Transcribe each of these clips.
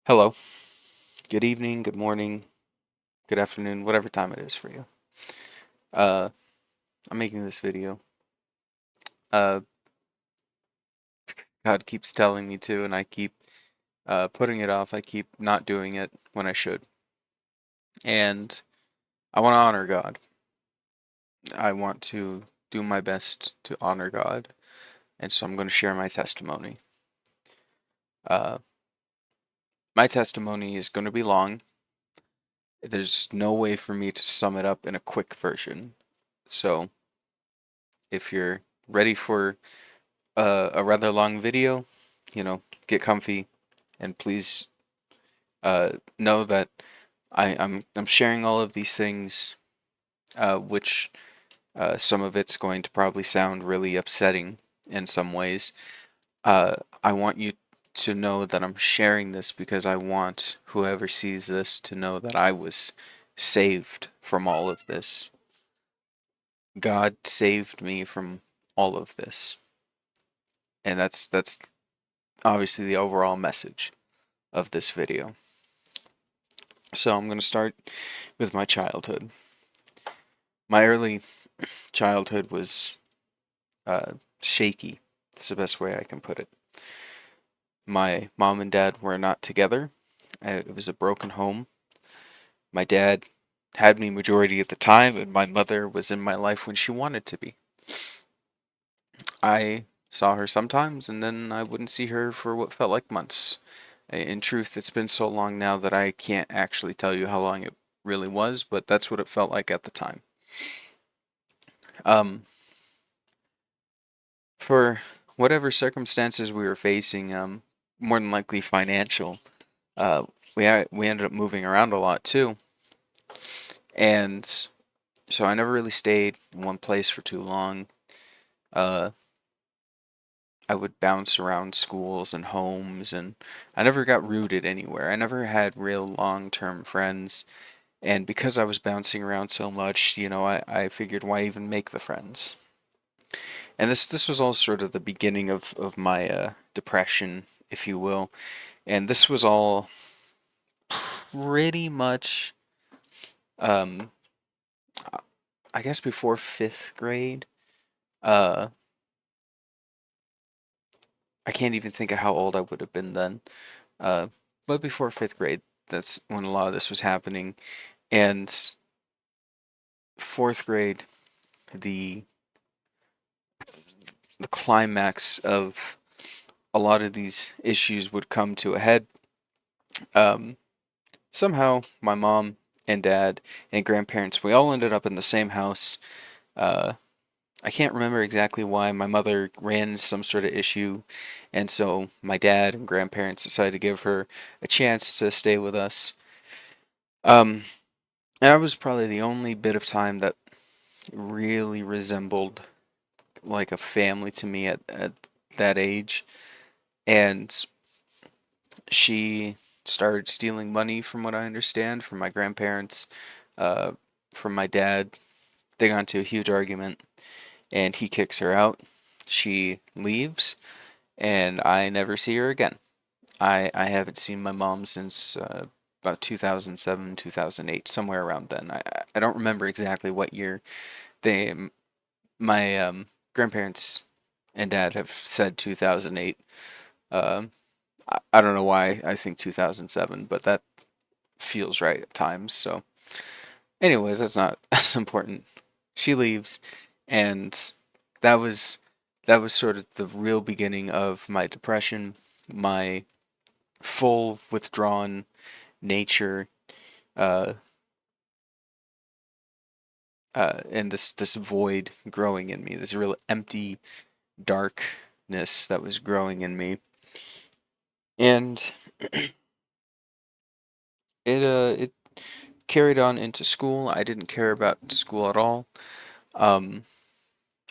Hello, good evening, good morning, good afternoon, whatever time it is for you. Uh, I'm making this video. Uh, God keeps telling me to, and I keep putting it off. I keep not doing it when I should. And I want to honor God. I want to do my best to honor God, and so I'm going to share my testimony. Uh, my testimony is going to be long. There's no way for me to sum it up in a quick version. So if you're ready for a rather long video, get comfy and please know that I'm sharing all of these things, which some of it's going to probably sound really upsetting in some ways. I want you to know that I'm sharing this because I want whoever sees this to know that I was saved from all of this. God saved me from all of this, and that's obviously the overall message of this video. So I'm going to start with my childhood. My early childhood was shaky. That's the best way I can put it. My mom and dad were not together. It was a broken home. My dad had me majority of the time, and my mother was in my life when she wanted to be. I saw her sometimes, and then I wouldn't see her for what felt like months. In truth, it's been so long now that I can't actually tell you how long it really was, but that's what it felt like at the time. Um, for whatever circumstances we were facing, more than likely financial, uh, we ended up moving around a lot too, and so I never really stayed in one place for too long. Uh, I would bounce around schools and homes, and I never got rooted anywhere. I never had real long-term friends, and because I was bouncing around so much, I figured why even make the friends? And this was all sort of the beginning of my depression, if you will. And this was all pretty much, um, I guess before fifth grade. Uh, I can't even think of how old I would have been then. Uh, but before fifth grade, that's when a lot of this was happening. And fourth grade, the the climax of a lot of these issues would come to a head. Um, Somehow, my mom and dad and grandparents, we all ended up in the same house. Uh, I can't remember exactly why. My mother ran some sort of issue, and so my dad and grandparents decided to give her a chance to stay with us. Um, and that was probably the only bit of time that really resembled like a family to me at that age. And she started stealing money, from what I understand, from my grandparents, uh, from my dad. They got into a huge argument, and he kicks her out. She leaves, and I never see her again. I haven't seen my mom since about 2007, 2008, somewhere around then. I don't remember exactly what year. They my grandparents and dad have said 2008. Um, I don't know why I think 2007, but that feels right at times. So, anyways, that's not as important. She leaves, and that was that was sort of the real beginning of my depression, my full withdrawn nature, uh, and this void growing in me, this real empty darkness that was growing in me, and it carried on into school. I didn't care about school at all, um,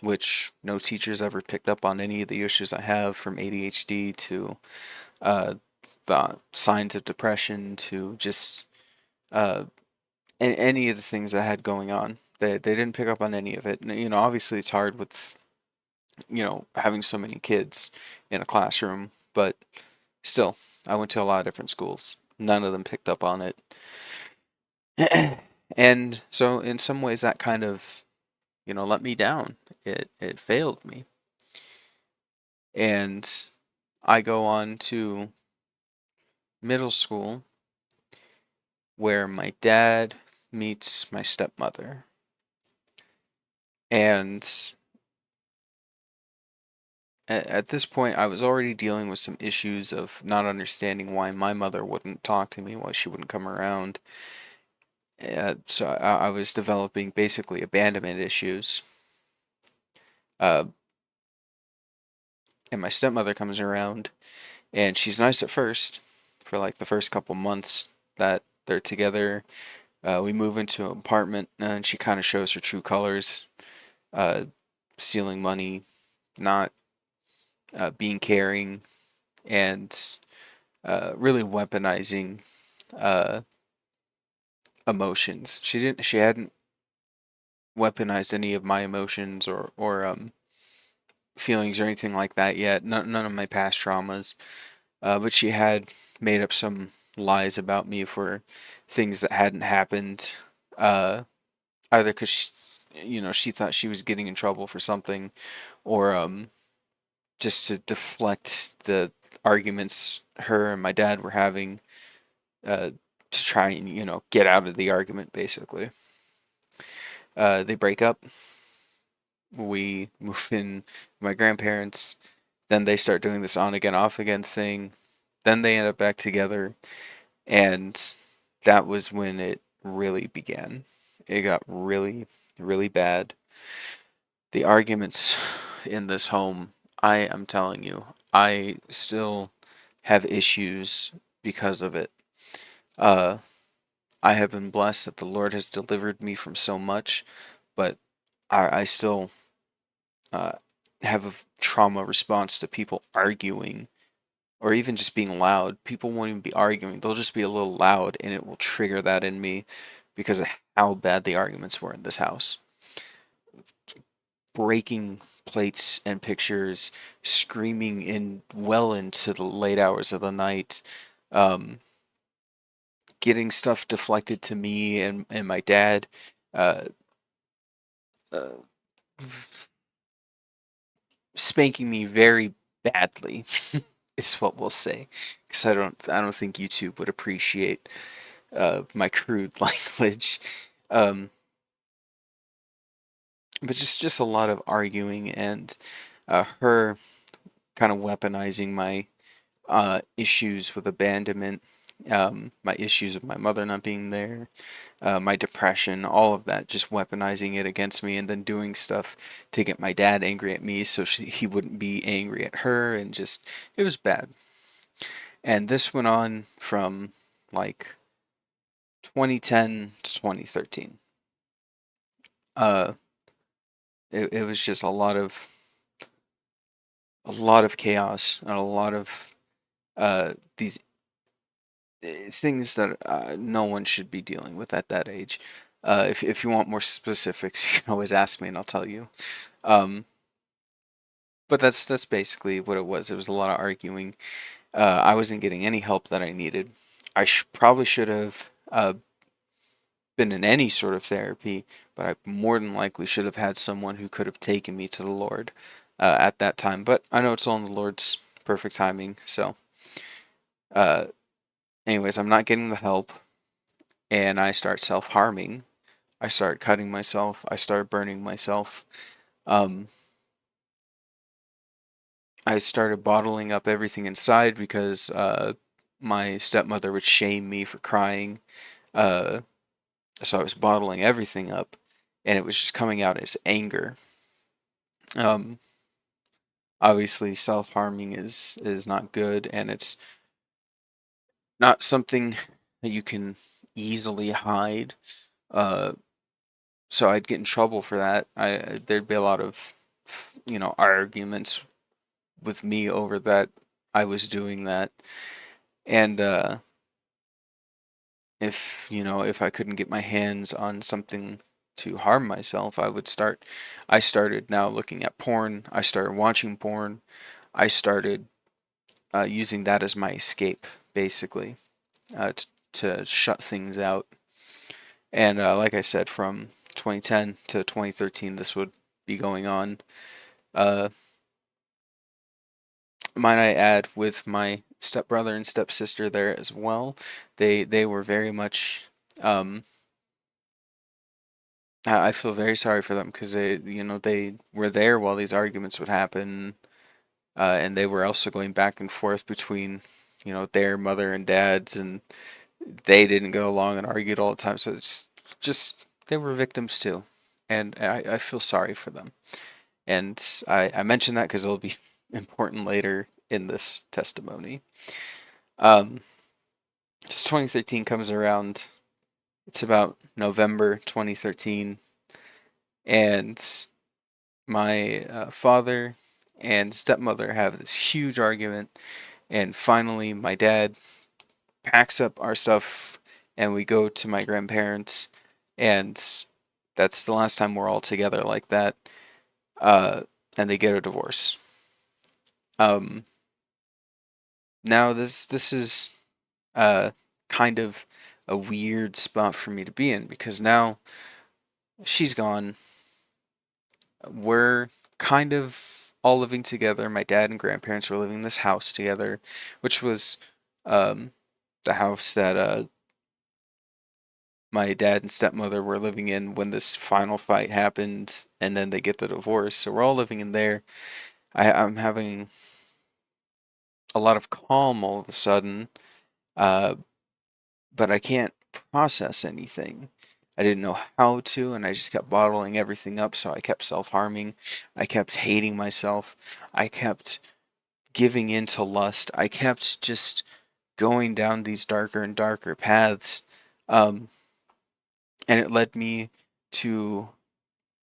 which no teachers ever picked up on any of the issues I have, from ADHD to uh, the signs of depression to just uh, any of the things I had going on. They didn't pick up on any of it. Obviously it's hard with having so many kids in a classroom, but still, I went to a lot of different schools. None of them picked up on it. And so in some ways that kind of, let me down. It failed me. And I go on to middle school where my dad meets my stepmother. And at this point, I was already dealing with some issues of not understanding why my mother wouldn't talk to me, why she wouldn't come around. So I was developing basically abandonment issues. Uh, and my stepmother comes around, and she's nice at first, for like the first couple months that they're together. We move into an apartment, and she kind of shows her true colors, uh, stealing money, not being caring, and really weaponizing uh, emotions. She hadn't weaponized any of my emotions or feelings or anything like that yet. None of my past traumas. But she had made up some lies about me for things that hadn't happened. Uh, Either because she thought she was getting in trouble for something, or just to deflect the arguments her and my dad were having, to try and get out of the argument. Basically, they break up. We move in with my grandparents. Then they start doing this on again, off again thing. Then they end up back together, and that was when it really began. It got really, really bad. The arguments in this home, I am telling you, I still have issues because of it. Uh, I have been blessed that the Lord has delivered me from so much, but I still uh, have a trauma response to people arguing or even just being loud. People won't even be arguing, they'll just be a little loud, and it will trigger that in me because of how bad the arguments were in this house. Breaking plates and pictures, screaming in well into the late hours of the night, um, getting stuff deflected to me and my dad, uh, uh, spanking me very badly is what we'll say, because I don't think YouTube would appreciate my crude language. Um, but just a lot of arguing and her kind of weaponizing my issues with abandonment, my issues with my mother not being there, my depression, all of that, just weaponizing it against me, and then doing stuff to get my dad angry at me so he wouldn't be angry at her, and just, it was bad. And this went on from like 2010 to 2013. Uh, it was just a lot of chaos and a lot of these things that no one should be dealing with at that age. If you want more specifics, you can always ask me and I'll tell you. Um, but that's basically what it was. It was a lot of arguing. I wasn't getting any help that I needed. I probably should have been in any sort of therapy, but I more than likely should have had someone who could have taken me to the Lord at that time. But I know it's all in the Lord's perfect timing. So, uh, anyways, I'm not getting the help, and I start self harming. I start cutting myself. I start burning myself. Um, I started bottling up everything inside because my stepmother would shame me for crying. Uh, so I was bottling everything up, and it was just coming out as anger. Um, Obviously, self harming is not good, and it's not something that you can easily hide. Uh, so I'd get in trouble for that. There'd be a lot of arguments with me over that I was doing that. And if I couldn't get my hands on something to harm myself, I started now looking at porn. I started watching porn. I started using that as my escape, basically. to shut things out. And like I said, from 2010 to 2013, this would be going on. Uh, might I add, with my stepbrother and stepsister there as well, they were very much. I feel very sorry for them because they were there while these arguments would happen, and they were also going back and forth between their mother and dad's, and they didn't go along and argued all the time. So it's just they were victims too, and I feel sorry for them. And I mention that because it'll be important later in this testimony. Um, so 2013 comes around. It's about November 2013, and my father and stepmother have this huge argument, and finally my dad packs up our stuff and we go to my grandparents, and that's the last time we're all together like that. Uh, and they get a divorce. Um, now this is uh kind of a weird spot for me to be in because now she's gone. We're kind of all living together. My dad and grandparents were living in this house together, which was um the house that my dad and stepmother were living in when this final fight happened, and then they get the divorce. So we're all living in there. I'm having a lot of calm all of a sudden, uh, but I can't process anything. I didn't know how to, and I just kept bottling everything up. So I kept self harming. I kept hating myself. I kept giving in to lust. I kept just going down these darker and darker paths. Um, and it led me to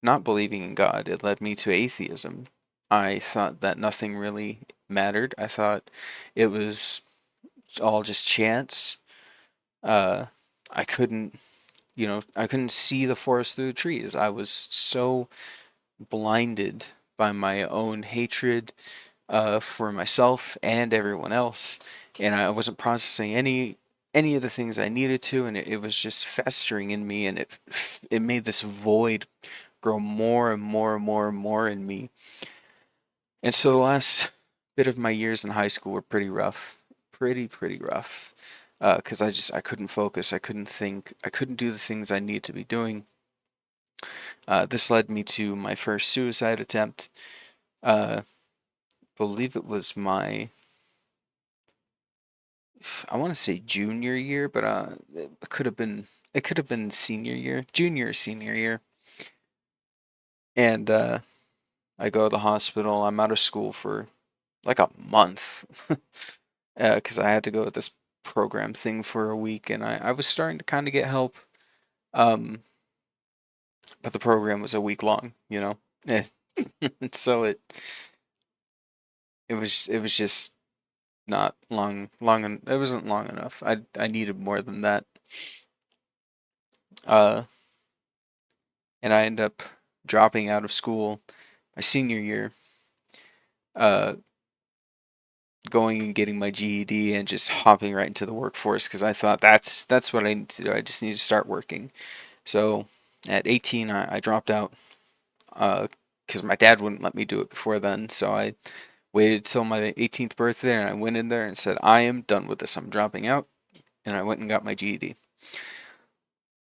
not believing in God. It led me to atheism. I thought that nothing really mattered. I thought it was all just chance. Uh, I couldn't, I couldn't see the forest through the trees. I was so blinded by my own hatred for myself and everyone else, and I wasn't processing any of the things I needed to, and it was just festering in me, and it made this void grow more and more and more and more in me. And so the last bit of my years in high school were pretty rough, pretty rough, because I couldn't focus, I couldn't think, I couldn't do the things I need to be doing. This led me to my first suicide attempt. Uh, believe it was my, I want to say junior year, but it could have been senior year, junior or senior year. And I go to the hospital. I'm out of school for like a month because I had to go to this program thing for a week, and I was starting to kind of get help. Um, but the program was a week long, you know. Eh. So it was just not it wasn't long enough. I needed more than that. Uh, and I end up dropping out of school my senior year. Uh, going and getting my GED and just hopping right into the workforce because I thought that's what I need to do. I just need to start working. So at 18, I dropped out because my dad wouldn't let me do it before then. So I waited till my 18th birthday and I went in there and said, I am done with this. I'm dropping out. And I went and got my GED.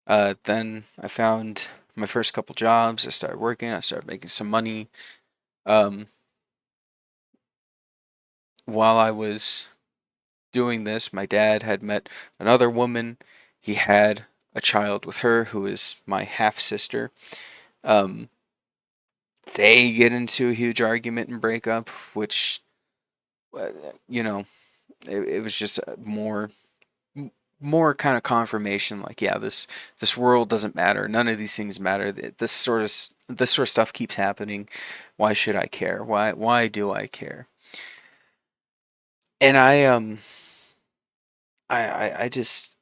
Then I found my first couple jobs. I started working. I started making some money. Um, while I was doing this, my dad had met another woman. He had a child with her who is my half sister. Um, they get into a huge argument and break up, which, uh, you know, it was just more kind of confirmation. Like, yeah, this world doesn't matter. None of these things matter. This sort of stuff keeps happening. Why should I care? Why do I care? And I just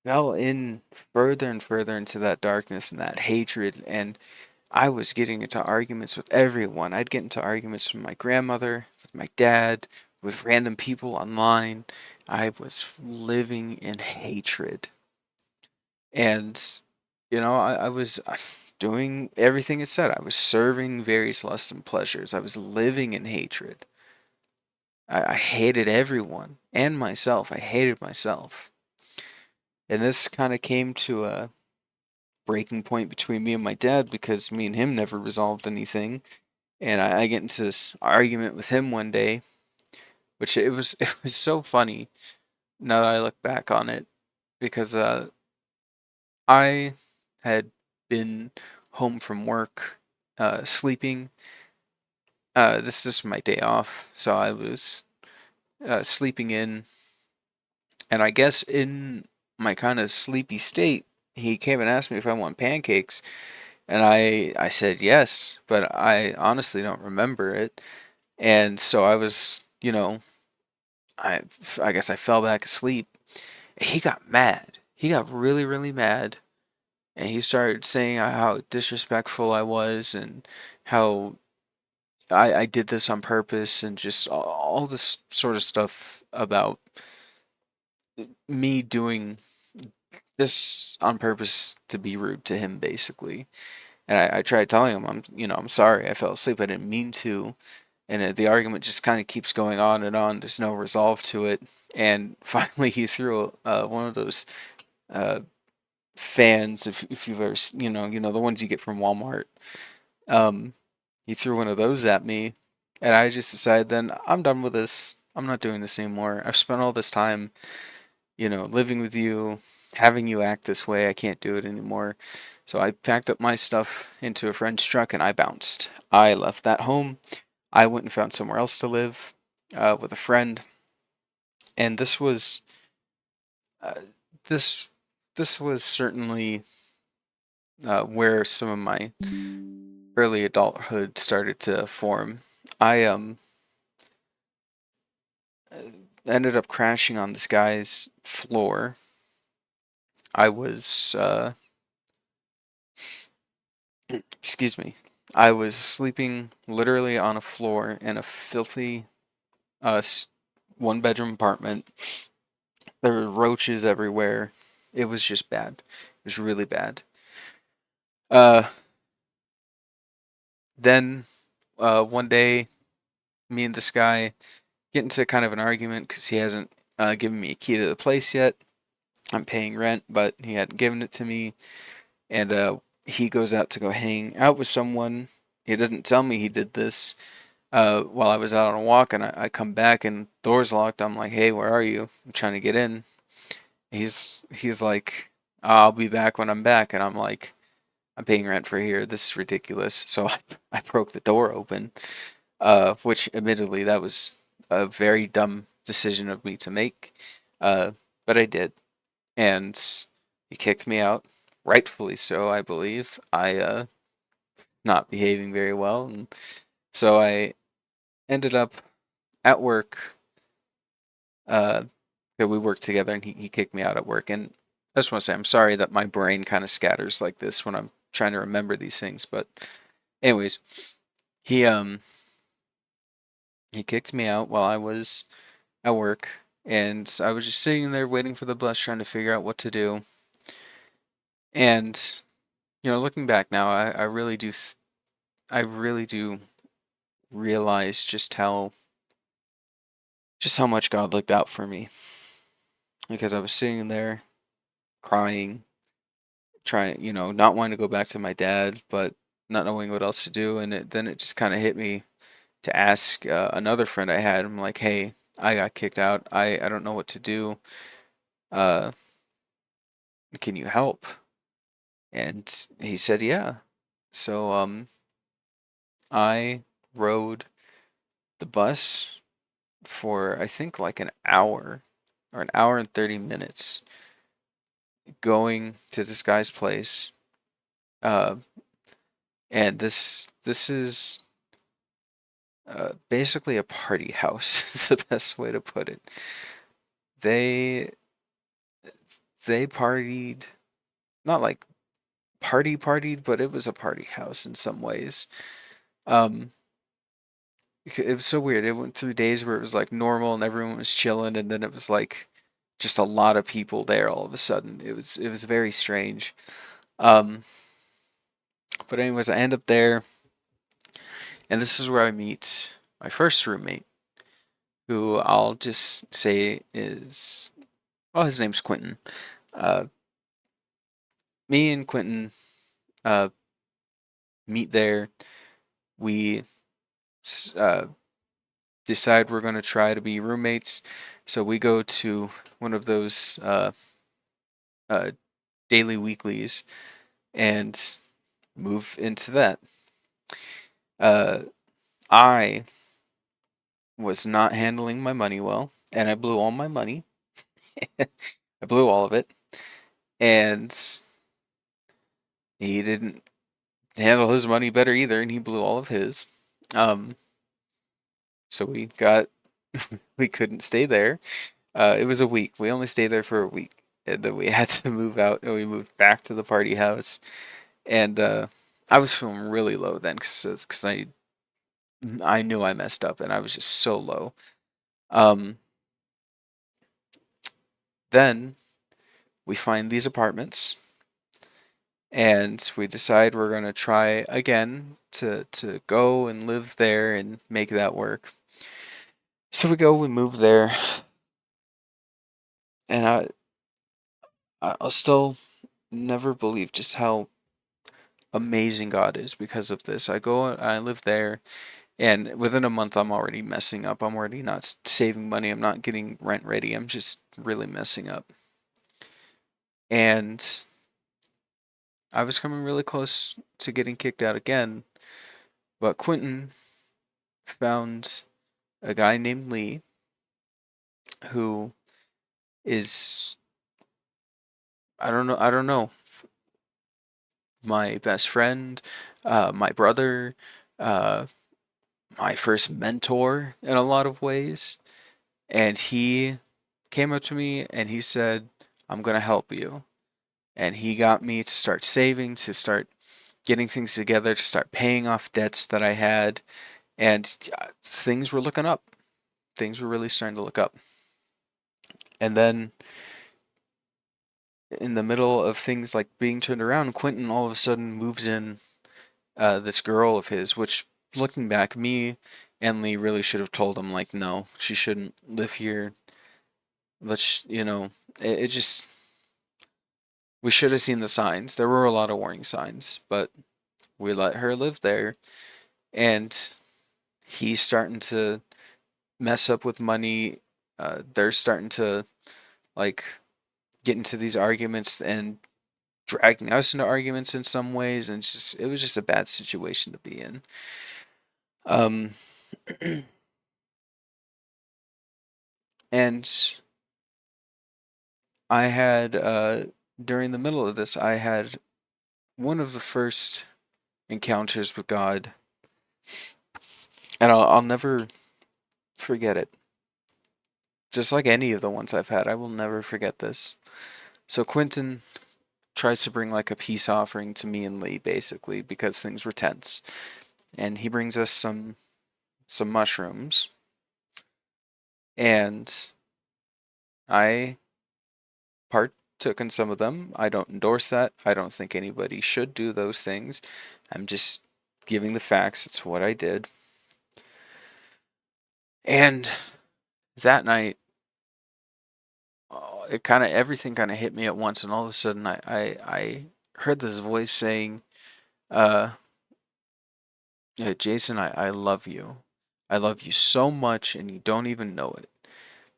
fell in further and further into that darkness and that hatred, and I was getting into arguments with everyone. I'd get into arguments with my grandmother, with my dad, with random people online. I was living in hatred. And, I was doing everything it said. I was serving various lusts and pleasures. I was living in hatred. I hated everyone and myself. I hated myself. And this kind of came to a breaking point between me and my dad because me and him never resolved anything. And I get into this argument with him one day, which it was so funny now that I look back on it because I had been home from work, sleeping. This is my day off, so I was sleeping in, and I guess in my kind of sleepy state, he came and asked me if I want pancakes, and I said yes, but I honestly don't remember it, and so I was, I I guess I fell back asleep. He got mad. He got really, really mad, and he started saying how disrespectful I was and how I did this on purpose and just all this sort of stuff about me doing this on purpose to be rude to him, basically. And I tried telling him, I'm sorry, I fell asleep, I didn't mean to. And the argument just kind of keeps going on and on. There's no resolve to it. And finally, he threw one of those uh, fans, if you've ever, the ones you get from Walmart. Um, he threw one of those at me, and I just decided then I'm done with this. I'm not doing this anymore. I've spent all this time, living with you, having you act this way. I can't do it anymore. So I packed up my stuff into a friend's truck and I bounced. I left that home. I went and found somewhere else to live with a friend, and uh, this this was certainly where some of my early adulthood started to form. I uh, ended up crashing on this guy's floor. I was excuse me. I was sleeping literally on a floor in a filthy uh one bedroom apartment. There were roaches everywhere. It was just bad. It was really bad. Uh then one day me and this guy get into kind of an argument because he hasn't given me a key to the place yet. I'm paying rent, but he hadn't given it to me. And he goes out to go hang out with someone. He doesn't tell me he did this while I was out on a walk, and I come back and door's locked. I'm like, "Hey, where are you? I'm trying to get in." He's like, "I'll be back when I'm back," and I'm like, "I'm paying rent for here. This is ridiculous." So I broke the door open, which admittedly that was a very dumb decision of me to make, uh, but I did, and he kicked me out, rightfully so, I believe. I not behaving very well, and so I ended up at work. Uh, that we worked together, and he kicked me out at work. And I just want to say I'm sorry that my brain kind of scatters like this when I'm trying to remember these things. But anyways, he um he kicked me out while I was at work, and I was just sitting there waiting for the bus, trying to figure out what to do. And looking back now, I really do I really do realize just how much God looked out for me because I was sitting there crying, trying, not wanting to go back to my dad, but not knowing what else to do. And then it just kind of hit me to ask another friend I had. I'm like, hey, I got kicked out. I don't know what to do. Uh, can you help? And he said, yeah. So I rode the bus for I think like an hour or an hour and 30 minutes going to this guy's place. Uh, and this is basically a party house is the best way to put it. They they partied, not like partied, but it was a party house in some ways. Um, it was so weird. It went through days where it was like normal and everyone was chilling, and then it was like just a lot of people there all of a sudden. It was very strange. Um, but anyways, I end up there, and this is where I meet my first roommate, who I'll just say is, well, his name's Quentin. Uh, Me and Quentin uh, meet there. We uh, decide we're going to try to be roommates. So we go to one of those uh, daily weeklies and move into that. Uh, I was not handling my money well, and I blew all my money. I blew all of it, and he didn't handle his money better either, and he blew all of his. Um, so we couldn't stay there. It was a week. We only stayed there for a week, and then we had to move out, and we moved back to the party house. And I was feeling really low then, because I knew I messed up, and I was just so low. Um, then we find these apartments, and we decide we're gonna try again to go and live there and make that work. So we move there, and I'll still never believe just how amazing God is because of this. I go and I live there, and within a month, I'm already messing up. I'm already not saving money. I'm not getting rent ready. I'm just really messing up. And I was coming really close to getting kicked out again, but Quentin found a guy named Lee who is, I don't know, my best friend, my brother, uh, my first mentor in a lot of ways. And he came up to me and he said, I'm going to help you. And he got me to start saving, to start getting things together, to start paying off debts that I had. And things were looking up. Things were really starting to look up. And then in the middle of things like being turned around, Quentin all of a sudden moves in this girl of his, which looking back, me and Lee really should have told him, like, no, she shouldn't live here. It just, we should have seen the signs. There were a lot of warning signs, but we let her live there. And he's starting to mess up with money. They're starting to, like, get into these arguments and dragging us into arguments in some ways, and it was just a bad situation to be in. Um, and I had during the middle of this, I had one of the first encounters with God, and I'll never forget it. Just like any of the ones I've had, I will never forget this. So Quentin tries to bring like a peace offering to me and Lee, basically, because things were tense, and he brings us some mushrooms, and I partook in some of them. I don't endorse that. I don't think anybody should do those things. I'm just giving the facts. It's what I did. And that night, it kind of everything kind of hit me at once, and all of a sudden, I heard this voice saying, uh, yeah, Jason, I love you. I love you so much, and you don't even know it.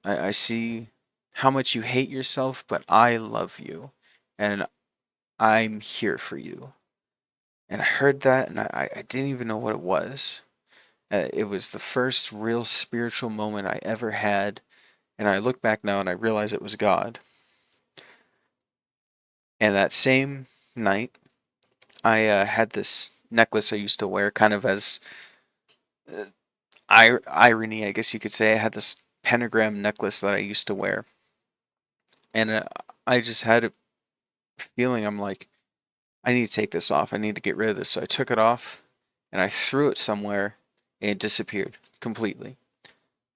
I see how much you hate yourself, but I love you, and I'm here for you. And I heard that, and I didn't even know what it was. It was the first real spiritual moment I ever had, and I look back now and I realize it was God. And that same night, I had this necklace I used to wear, kind of as uh, irony, I guess you could say. I had this pentagram necklace that I used to wear, and I just had a feeling, I'm like, I need to take this off. I need to get rid of this. So I took it off and I threw it somewhere, and it disappeared completely.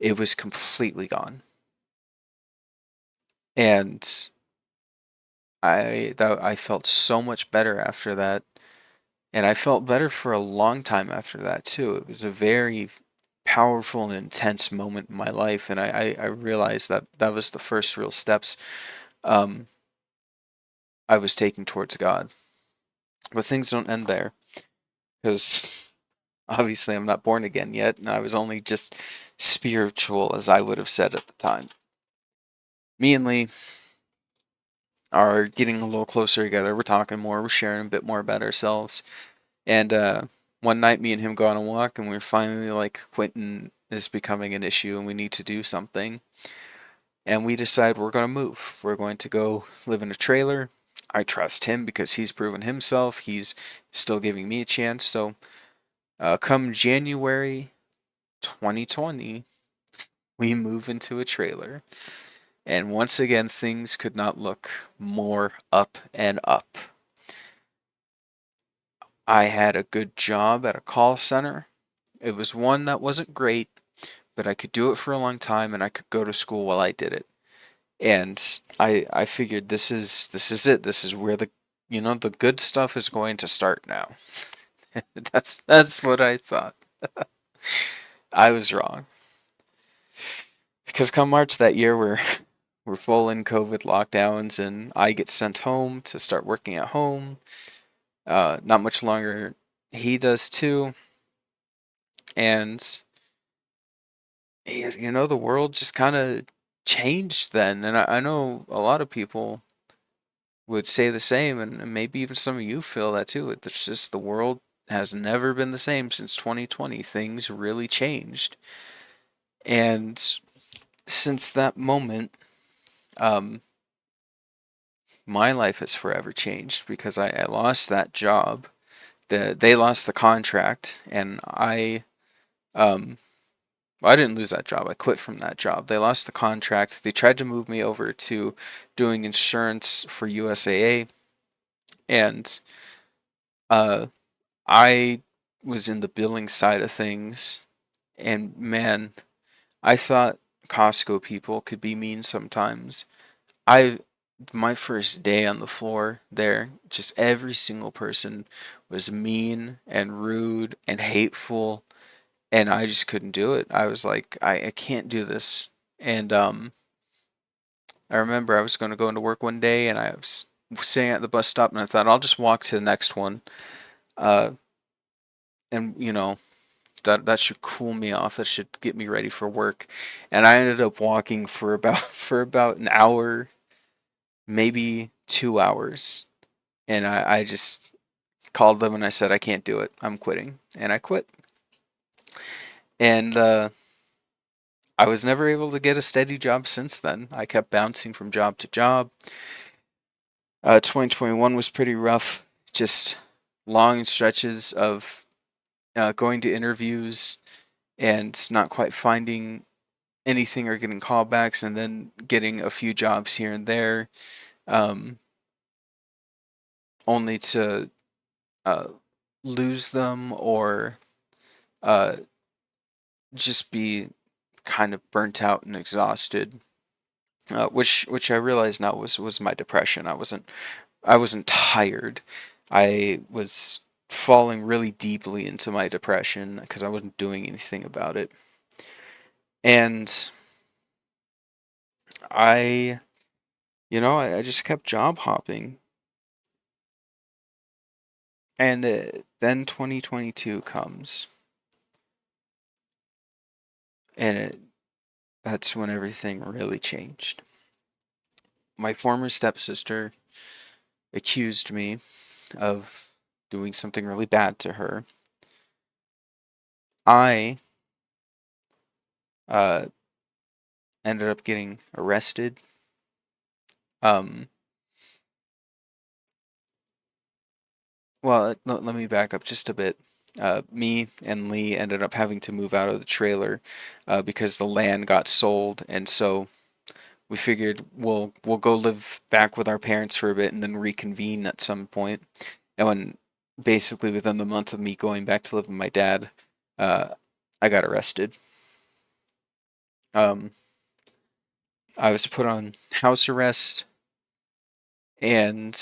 It was completely gone. And I felt so much better after that, and I felt better for a long time after that too. It was a very powerful and intense moment in my life, and I realized that that was the first real steps um, I was taking towards God. But things don't end there, because obviously I'm not born again yet, and I was only just spiritual, as I would have said at the time. Me and Lee are getting a little closer together. We're talking more. We're sharing a bit more about ourselves. And one night, me and him go on a walk, and we're finally like, Quentin is becoming an issue, and we need to do something. And we decide we're going to move. We're going to go live in a trailer. I trust him because he's proven himself. He's still giving me a chance. So, come January 2020, we move into a trailer. And once again, things could not look more up and up. I had a good job at a call center. It was one that wasn't great, but I could do it for a long time and I could go to school while I did it. And I figured this is it. This is where the good stuff is going to start now. That's what I thought. I was wrong. Because come March that year we're full in COVID lockdowns and I get sent home to start working at home. Not much longer he does too. And the world just kind of changed then. And I know a lot of people would say the same, and maybe even some of you feel that too. It's just the world has never been the same since 2020. Things really changed. And since that moment, um, my life has forever changed because I lost that job. They lost the contract, and um, well, I didn't lose that job. I quit from that job. They lost the contract. They tried to move me over to doing insurance for USAA, and uh, I was in the billing side of things, and man, I thought Costco people could be mean sometimes. I My first day on the floor there, just every single person was mean and rude and hateful, and I just couldn't do it. I was like, I can't do this. And I remember I was going to go into work one day, and I was sitting at the bus stop, and I thought I'll just walk to the next one, uh, and that should cool me off. That should get me ready for work. And I ended up walking for about for about an hour, maybe 2 hours, and I just called them and I said I can't do it. I'm quitting, and I quit. And I was never able to get a steady job since then. I kept bouncing from job to job. 2021 was pretty rough. Just long stretches of going to interviews and not quite finding anything or getting callbacks, and then getting a few jobs here and there, um, only to uh, lose them or uh, just be kind of burnt out and exhausted. Which I realize now was my depression. I wasn't tired. I was falling really deeply into my depression because I wasn't doing anything about it. And I, I just kept job hopping. And then 2022 comes, and that's when everything really changed. My former stepsister accused me of doing something really bad to her. I uh, ended up getting arrested. Um, well, let me back up just a bit. Me and Lee ended up having to move out of the trailer because the land got sold, and so we figured we'll go live back with our parents for a bit and then reconvene at some point. And when basically within the month of me going back to live with my dad, uh, I got arrested. Um, I was put on house arrest, and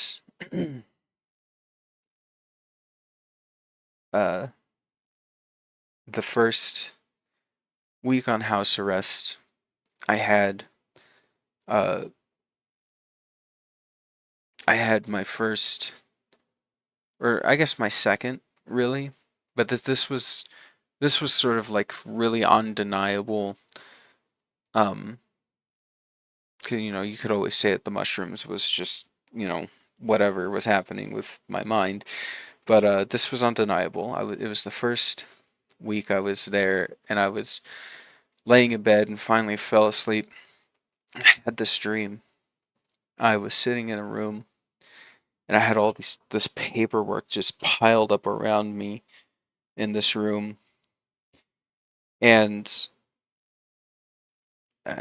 uh, the first week on house arrest, I had uh, I had my first, or I guess my second, really, but this was sort of like really undeniable. Um, 'Cause, you could always say that the mushrooms was just, whatever was happening with my mind. But this was undeniable. It was the first week I was there, and I was laying in bed and finally fell asleep. I had this dream. I was sitting in a room, and I had this paperwork just piled up around me in this room, and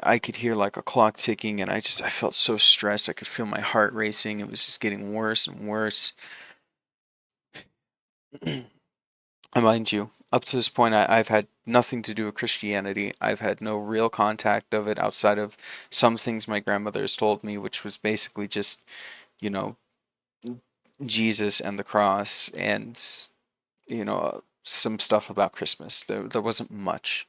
I could hear like a clock ticking, and I felt so stressed. I could feel my heart racing. It was just getting worse and worse. I mind you, up to this point, I've had nothing to do with Christianity. I've had no real contact of it outside of some things my grandmother has told me, which was basically just, you know, Jesus and the cross and, some stuff about Christmas. There wasn't much.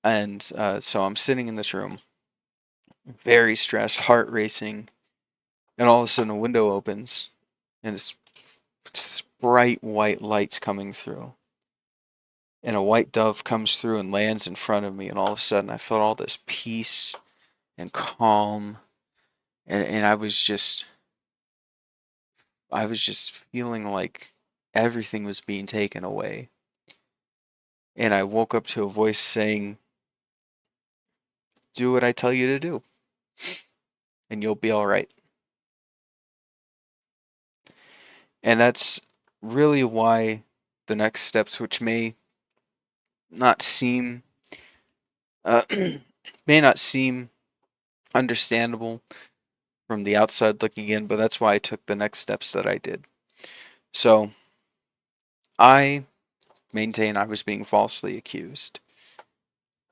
And so I'm sitting in this room, very stressed, heart racing, and all of a sudden a window opens, and it's this bright white light's coming through. And a white dove comes through and lands in front of me, and all of a sudden I felt all this peace and calm, and I was just feeling like everything was being taken away. And I woke up to a voice saying, "Do what I tell you to do, and you'll be all right." And that's really why the next steps, which not seem uh, may not seem understandable from the outside looking in, but that's why I took the next steps that I did. So I maintain I was being falsely accused.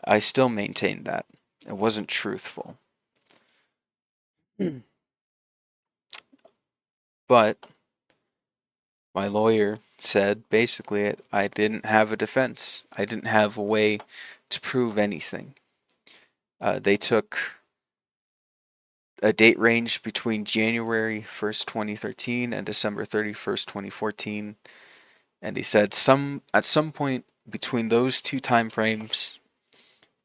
I still maintain that. It wasn't truthful. But my lawyer said basically I didn't have a defense. I didn't have a way to prove anything. They took a date range between January 1st, 2013 and December 31st, 2014, and he said at some point between those two time frames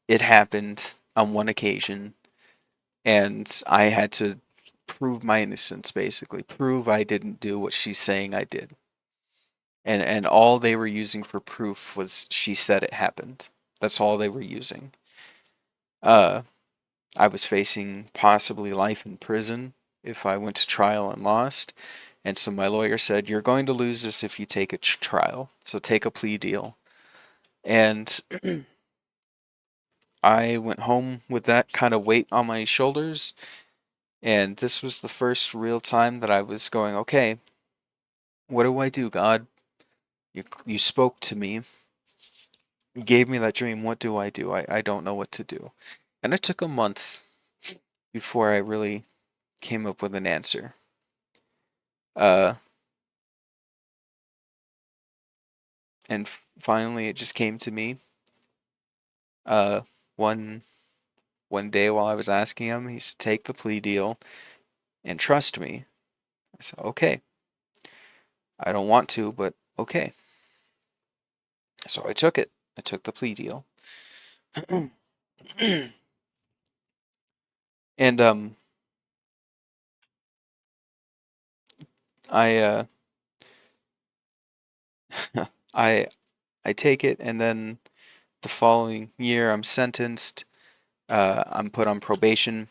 it happened on one occasion, and I had to prove my innocence, basically prove I didn't do what she's saying I did. And all they were using for proof was she said it happened. That's all they were using. Uh, I was facing possibly life in prison if I went to trial and lost. And so my lawyer said, "You're going to lose this if you take a trial. So take a plea deal." And I went home with that kind of weight on my shoulders. And this was the first real time that I was going, okay, what do I do, God? You spoke to me. You gave me that dream. What do? I don't know what to do. And it took a month before I really came up with an answer. Uh, and finally, it just came to me. Uh, one one day while I was asking him, he said, "Take the plea deal and trust me." I said, "Okay." I don't want to, but okay. So I took it. I took the plea deal. And I I I take it, and then the following year I'm sentenced. I'm put on probation,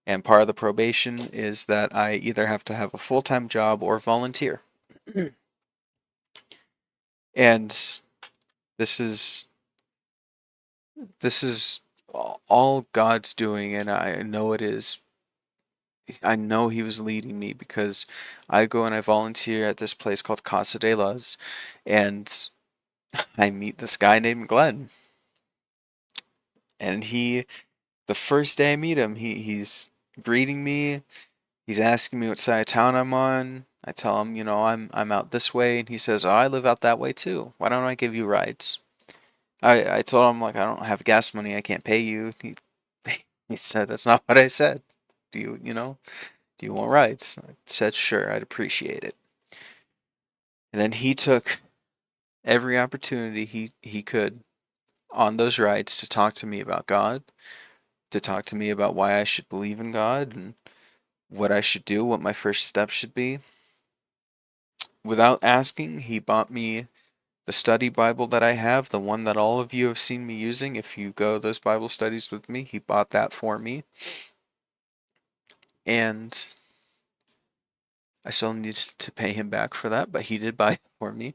and part of the probation is that I either have to have a full-time job or volunteer. And this is this is all God's doing, and I know it is. I know he was leading me because I go and I volunteer at this place called Casa de Las, and I meet this guy named Glenn. And the first day I meet him, he's greeting me. He's asking me what side of town I'm on. I tell him, I'm out this way, and he says, "Oh, I live out that way too. Why don't I give you rides?" I told him like I don't have gas money. I can't pay you. He said, "That's not what I said. Do you want rides?" I said, "Sure, I'd appreciate it." And then he took every opportunity he could on those rides to talk to me about God, to talk to me about why I should believe in God and what I should do, what my first step should be. Without asking, he bought me the study Bible that I have, the one that all of you have seen me using. If you go those Bible studies with me, he bought that for me. And I still need to pay him back for that, but he did buy it for me.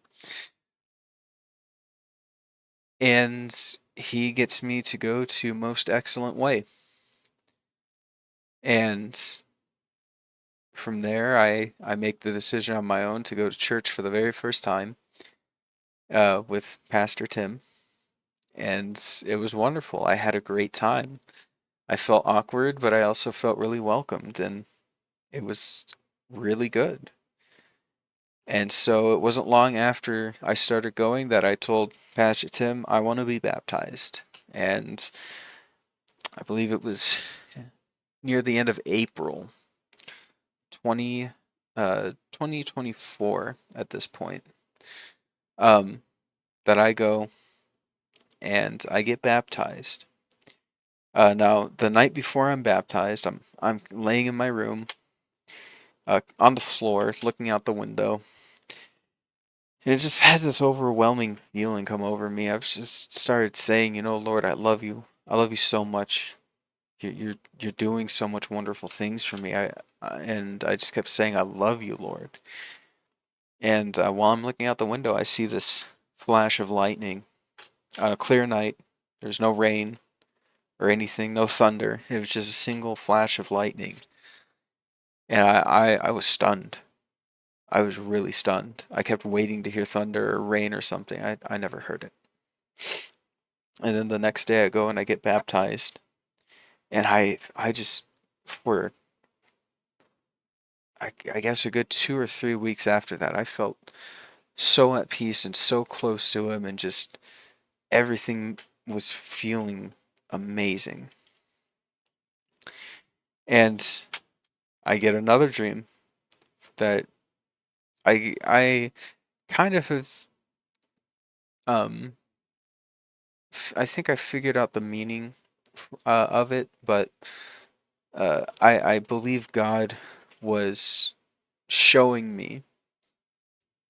And he gets me to go to Most Excellent Way. And from there, I make the decision on my own to go to church for the very first time with Pastor Tim. And it was wonderful. I had a great time. I felt awkward, but I also felt really welcomed, and it was really good. And so it wasn't long after I started going that I told Pastor Tim I want to be baptized. And I believe it was near the end of April 20 2024 at this point. Um that I go and I get baptized. Now the night before I'm baptized, I'm laying in my room on the floor looking out the window. And it just had this overwhelming feeling come over me. I've just started saying, Lord, I love you. I love you so much. You're doing so much wonderful things for me. And I just kept saying, I love you, Lord. And while I'm looking out the window, I see this flash of lightning on a clear night. There's no rain or anything, no thunder. It was just a single flash of lightning. And I was stunned. I was really stunned. I kept waiting to hear thunder or rain or something. I never heard it. And then the next day I go and I get baptized. And I just, for I guess a good 2 or 3 weeks after that, I felt so at peace and so close to him, and just everything was feeling amazing. And I get another dream that I kind of have um I think I figured out the meaning of it, but I believe God was showing me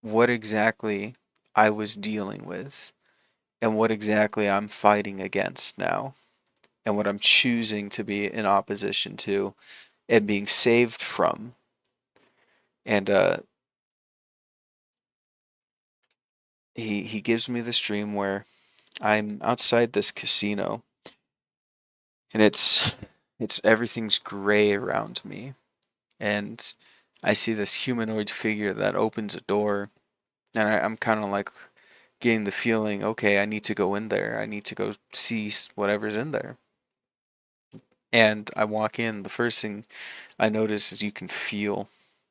what exactly I was dealing with and what exactly I'm fighting against now, and what I'm choosing to be in opposition to and being saved from. And he gives me this dream where I'm outside this casino, and it's everything's gray around me, and I see this humanoid figure that opens a door, and I'm kind of like getting the feeling, okay, I need to go in there. I need to go see whatever's in there. And I walk in. The first thing I notice is you can feel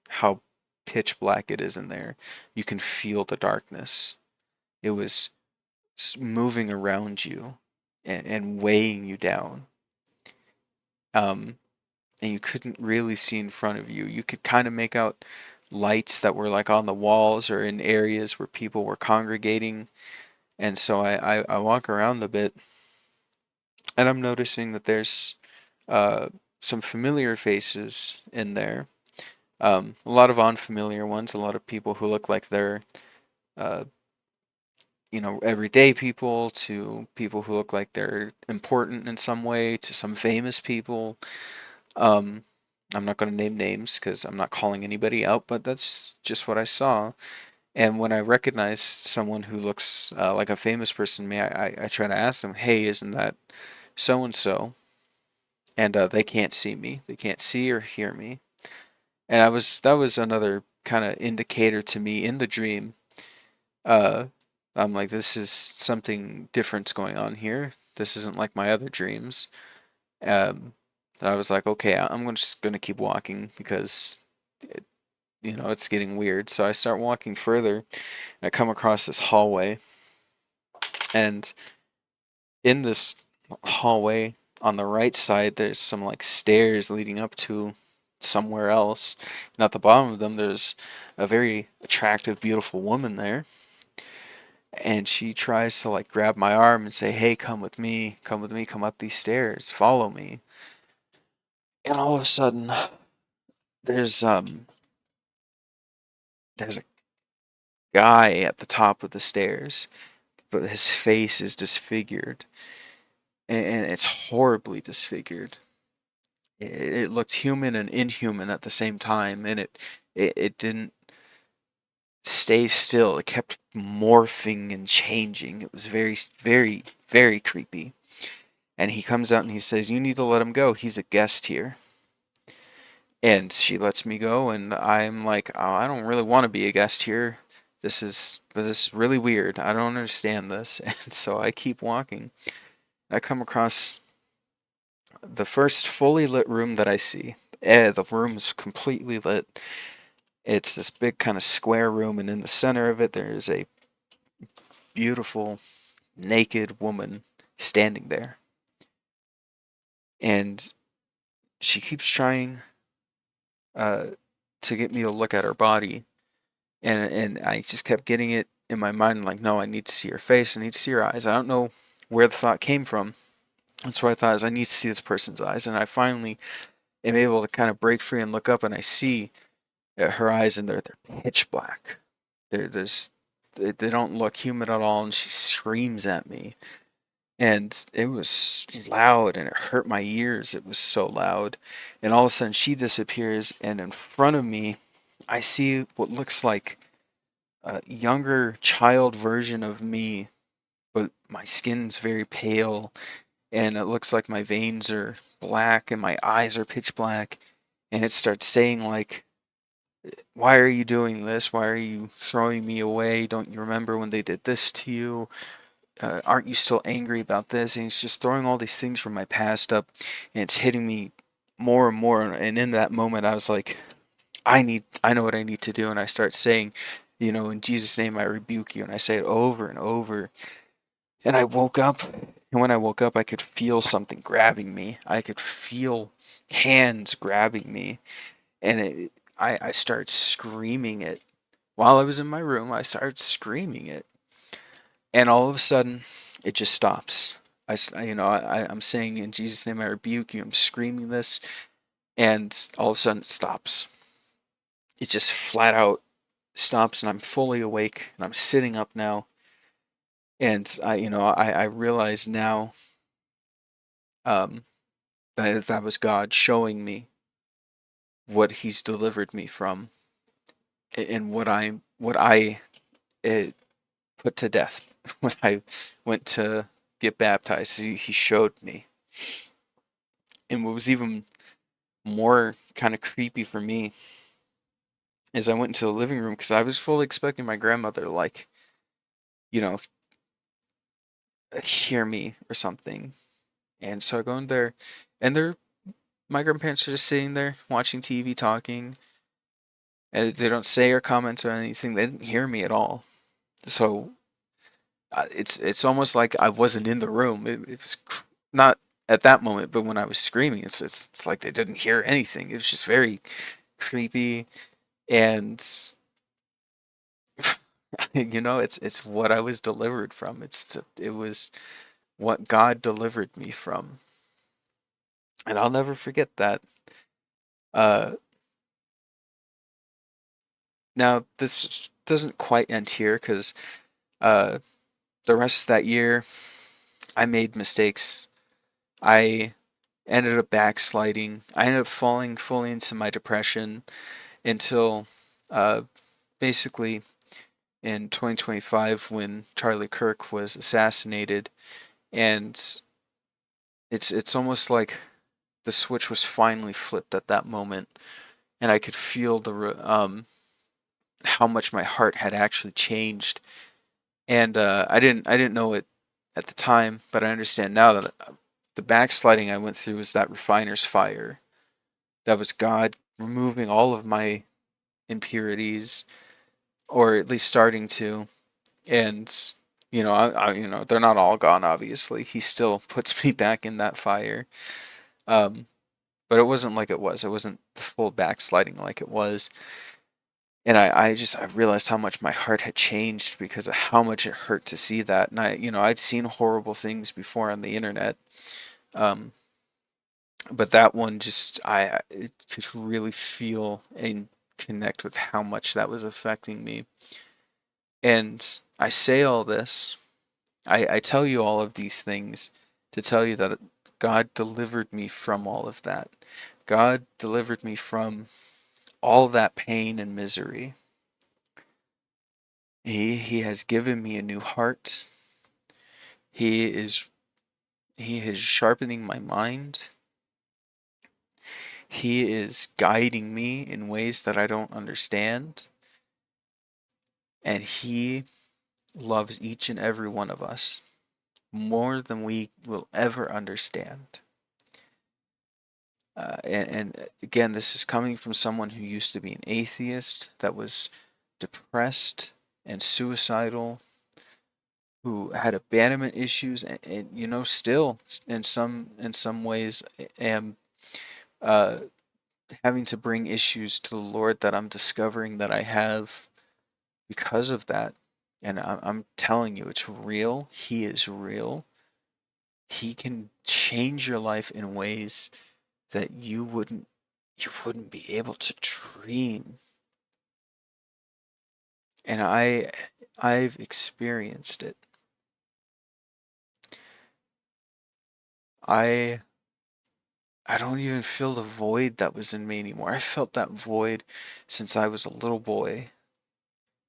how pitch black it is in there. You can feel the darkness. It was moving around you and weighing you down. Um, and you couldn't really see in front of you. You could kind of make out lights that were like on the walls or in areas where people were congregating. And so I walk around a bit, and I'm noticing that there's uh, some familiar faces in there. A lot of unfamiliar ones, a lot of people who look like they're, uh, everyday people, to people who look like they're important in some way, to some famous people. Um, I'm not going to name names because I'm not calling anybody out, but that's just what I saw. And when I recognize someone who looks like a famous person to me, I try to ask them, hey, isn't that so and so? And they can't see me. They can't see or hear me. And that was another kind of indicator to me in the dream. Uh, I'm like, this is something different's going on here. This isn't like my other dreams. Um, and I was like, okay, just gonna keep walking because it's getting weird. So I start walking further. And I come across this hallway, and in this hallway on the right side, there's some like stairs leading up to somewhere else. And at the bottom of them, there's a very attractive, beautiful woman there. And she tries to like grab my arm and say, "Hey, come with me, come with me, come up these stairs, follow me." And all of a sudden, there's um there's a guy at the top of the stairs, but his face is disfigured, and it's horribly disfigured. It looked human and inhuman at the same time, and it didn't stay still. It kept morphing and changing. It was very, very, very creepy. And he comes out and he says, "You need to let him go. He's a guest here." And she lets me go, and I'm like, "Oh, I don't really want to be a guest here. This is really weird. I don't understand this." And so I keep walking. I come across the first fully lit room that I see. The room is completely lit. It's this big kind of square room, and in the center of it, there is a beautiful naked woman standing there. And she keeps trying uh, to get me to look at her body, and I just kept getting it in my mind, like, no, I need to see her face, I need to see her eyes. I don't know where the thought came from. That's what I thought is I need to see this person's eyes, and I finally am able to kind of break free and look up, and I see her eyes, and they're pitch black. There's they don't look human at all, and she screams at me, and it was loud, and it hurt my ears. It was so loud, and all of a sudden she disappears, and in front of me, I see what looks like a younger child version of me, but my skin's very pale, and it looks like my veins are black, and my eyes are pitch black, and it starts saying like, "Why are you doing this? Why are you throwing me away? Don't you remember when they did this to you? Aren't you still angry about this?" And he's just throwing all these things from my past up, and it's hitting me more and more. And in that moment, I was like, I know what I need to do. And I start saying, "In Jesus' name, I rebuke you." And I say it over and over. And I woke up, and when I woke up, I could feel something grabbing me. I could feel hands grabbing me, and I started screaming it. While I was in my room, I started screaming it, and all of a sudden, it just stops. I'm saying, "In Jesus' name, I rebuke you." I'm screaming this, and all of a sudden, it stops. It just flat out stops, and I'm fully awake, and I'm sitting up now, and I realize now, um, that was God showing me what He's delivered me from, and what I uh, put to death when I went to get baptized. He showed me. And what was even more kind of creepy for me is I went into the living room because I was fully expecting my grandmother to, like, you know, hear me or something. And so I go in there, and my grandparents are just sitting there watching TV, talking, and they don't say or comment or anything. They didn't hear me at all. So it's almost like I wasn't in the room. It was not at that moment, but when I was screaming, it's like they didn't hear anything. It was just very creepy, and it's what I was delivered from. It was what God delivered me from, and I'll never forget that. Uh, Now this doesn't quite end here because uh, the rest of that year I made mistakes. I ended up backsliding. I ended up falling fully into my depression until uh, basically in 2025 when Charlie Kirk was assassinated, and it's almost like the switch was finally flipped at that moment, and I could feel how much my heart had actually changed. And I didn't know it at the time, but I understand now that the backsliding I went through was that refiner's fire. That was God removing all of my impurities, or at least starting to. And they're not all gone. Obviously, He still puts me back in that fire. Um, but it wasn't like it was. It wasn't the full backsliding like it was. And I realized how much my heart had changed because of how much it hurt to see that. And I'd seen horrible things before on the internet. Um, but that one just, I could really feel and connect with how much that was affecting me. And I say all this, I tell you all of these things to tell you that God delivered me from all of that. God delivered me from all that pain and misery. He has given me a new heart. He is he is sharpening my mind. He is guiding me in ways that I don't understand. And he loves each and every one of us more than we will ever understand. And again, this is coming from someone who used to be an atheist, that was depressed and suicidal, who had abandonment issues, and still in some ways am uh, having to bring issues to the Lord that I'm discovering that I have because of that. And I'm telling you, it's real. He is real. He can change your life in ways that you wouldn't be able to dream. And I've experienced it. I I don't even feel the void that was in me anymore. I felt that void since I was a little boy,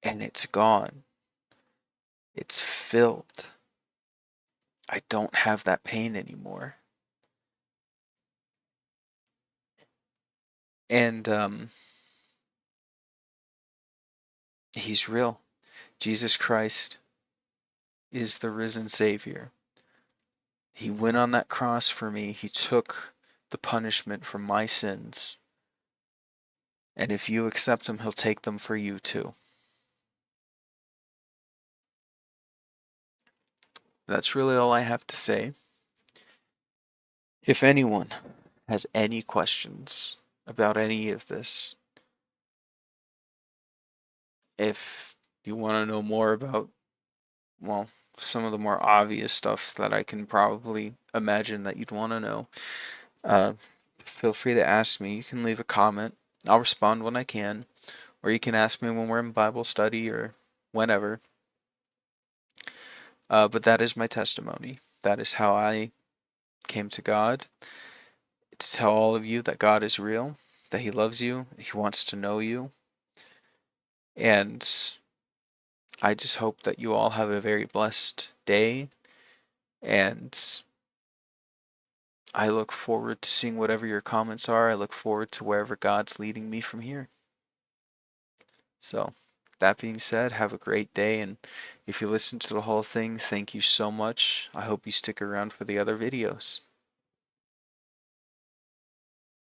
and it's gone. It's filled. I don't have that pain anymore. And he's real. Jesus Christ is the risen Savior. He went on that cross for me. He took the punishment for my sins. And if you accept him, he'll take them for you too. That's really all I have to say. If anyone has any questions about any of this, if you want to know more about, well, some of the more obvious stuff that I can probably imagine that you'd want to know, uh, feel free to ask me. You can leave a comment. I'll respond when I can, or you can ask me when we're in Bible study or whenever. But that is my testimony. That is how I came to God, to tell all of you that God is real, that He loves you, He wants to know you. And I just hope that you all have a very blessed day. And I look forward to seeing whatever your comments are. I look forward to wherever God's leading me from here. So, that being said, have a great day. And if you listened to the whole thing, thank you so much. I hope you stick around for the other videos.